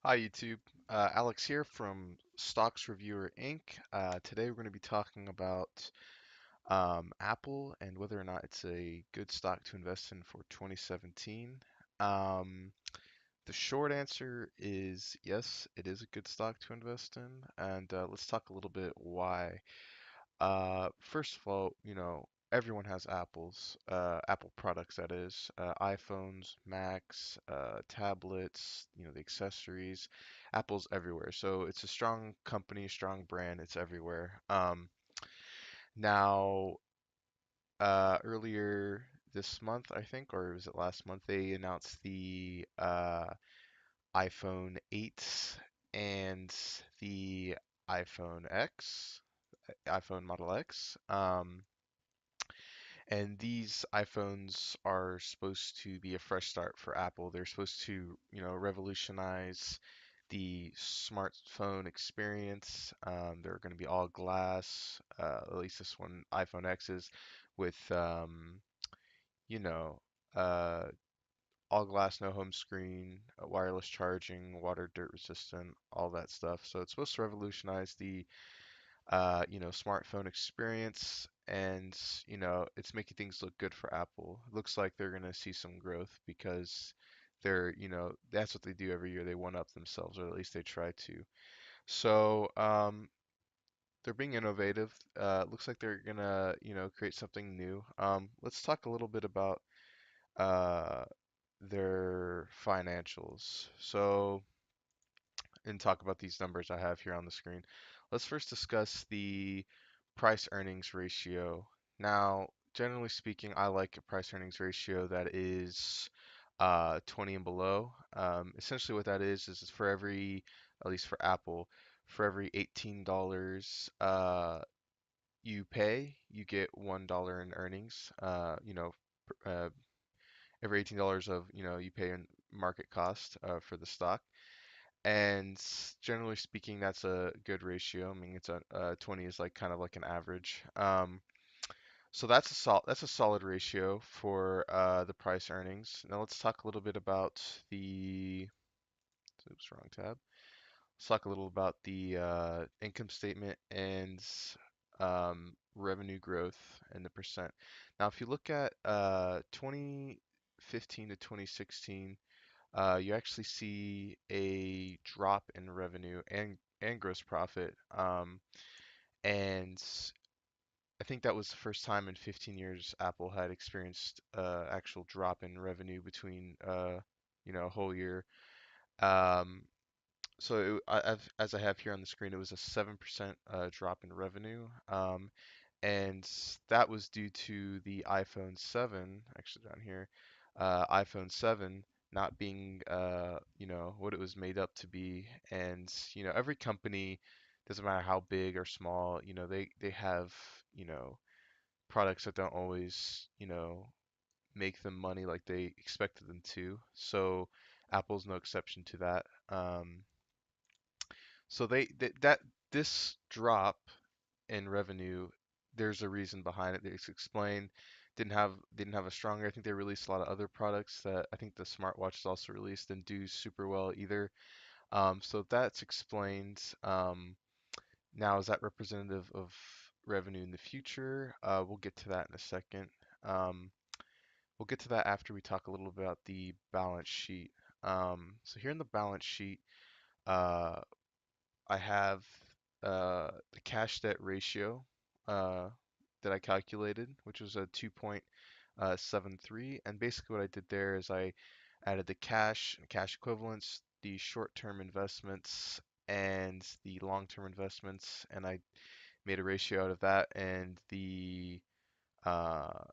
Hi YouTube, Alex here from Stocks Reviewer Inc. Today we're going to be talking about Apple and whether or not it's a good stock to invest in for 2017. Um, the short answer is yes, it is a good stock to invest in, and let's talk a little bit why. First of all, everyone has Apple products, that is, iPhones, Macs, tablets, the accessories. Apple's everywhere. So it's a strong company, strong brand. It's everywhere. Now, earlier this month, I think, or was it last month, they announced the iPhone 8 and the iPhone X, iPhone Model X. And these iPhones are supposed to be a fresh start for Apple. They're supposed to, revolutionize the smartphone experience. They're going to be all glass, at least this one, iPhone X is, with, you know, uh, all glass, no home screen, wireless charging, water dirt resistant, all that stuff. So it's supposed to revolutionize the smartphone experience, and it's making things look good for Apple. It looks like they're gonna see some growth because that's what they do every year. They one up themselves, or at least they try to. So they're being innovative. Looks like they're gonna create something new. Let's talk a little bit about uh, their financials. And talk about these numbers I have here on the screen. Let's first discuss the price earnings ratio. Now, generally speaking, I like a price earnings ratio that is 20 and below. Essentially, what that is for every, at least for Apple, for every $18 you pay, you get $1 in earnings. Every $18 of you pay in market cost for the stock. And generally speaking, that's a good ratio. I mean, it's a 20 is like kind of like an average. So that's a solid ratio for the price earnings. Now let's talk a little bit about the oops, wrong tab. Let's talk a little about the income statement and revenue growth and the percent. Now, if you look at 2015 to 2016, you actually see a drop in revenue and gross profit. And I think that was the first time in 15 years Apple had experienced actual drop in revenue between a whole year. Um, as I have here on the screen, it was a 7% drop in revenue. And that was due to the iPhone 7, actually down here, iPhone 7 not being, what it was made up to be. And, every company, doesn't matter how big or small, they have, you know, products that don't always, make them money like they expected them to. So Apple's no exception to that. So that this drop in revenue, there's a reason behind it. It's explained. Didn't have a stronger. I think they released a lot of other products that I think the smartwatch is also released and do super well either. So that's explained. Now is that representative of revenue in the future? We'll get to that in a second. Um, we'll get to that after we talk a little bit about the balance sheet. So here in the balance sheet, uh, I have the cash debt ratio uh, that I calculated, which was a 2.73. And basically, what I did there is I added the cash and cash equivalents, the short-term investments, and the long-term investments, and I made a ratio out of that. And uh,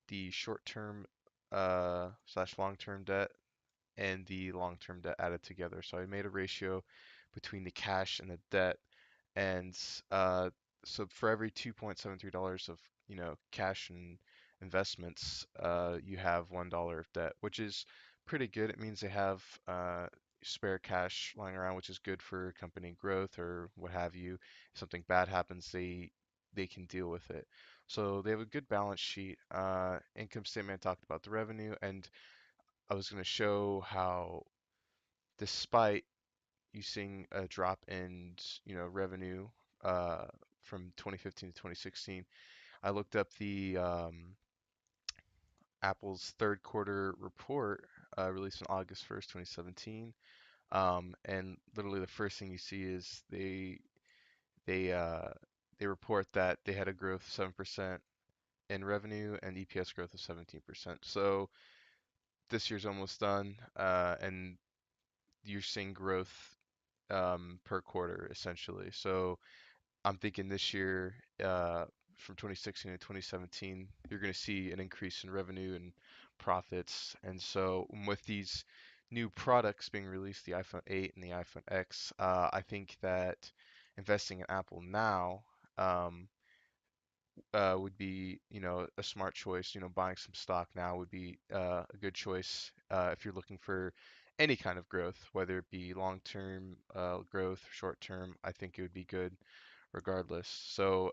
the short-term slash long-term debt and the long-term debt added together. So I made a ratio between the cash and the debt, and uh, so for every $2.73 of cash and investments, you have $1 of debt, which is pretty good. It means they have spare cash lying around, which is good for company growth or what have you. If something bad happens, they can deal with it. So they have a good balance sheet. Income statement talked about the revenue, and I was going to show how despite you seeing a drop in, revenue uh, from 2015 to 2016. I looked up the Apple's third quarter report released on August 1st, 2017. And literally the first thing you see is they uh, they report that they had a growth of 7% in revenue and EPS growth of 17%. So this year's almost done, and you're seeing growth per quarter essentially. So I'm thinking this year, from 2016 to 2017, you're going to see an increase in revenue and profits. And so with these new products being released, the iPhone 8 and the iPhone X, I think that investing in Apple now would be, a smart choice. Buying some stock now would be a good choice if you're looking for any kind of growth, whether it be long-term growth, short-term. I think it would be good regardless. So,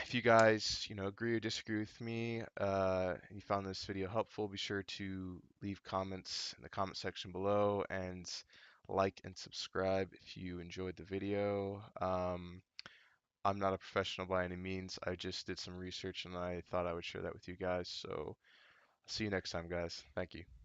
if you guys, agree or disagree with me, and you found this video helpful, be sure to leave comments in the comment section below and like and subscribe if you enjoyed the video. I'm not a professional by any means. I just did some research and I thought I would share that with you guys. So, see you next time, guys. Thank you.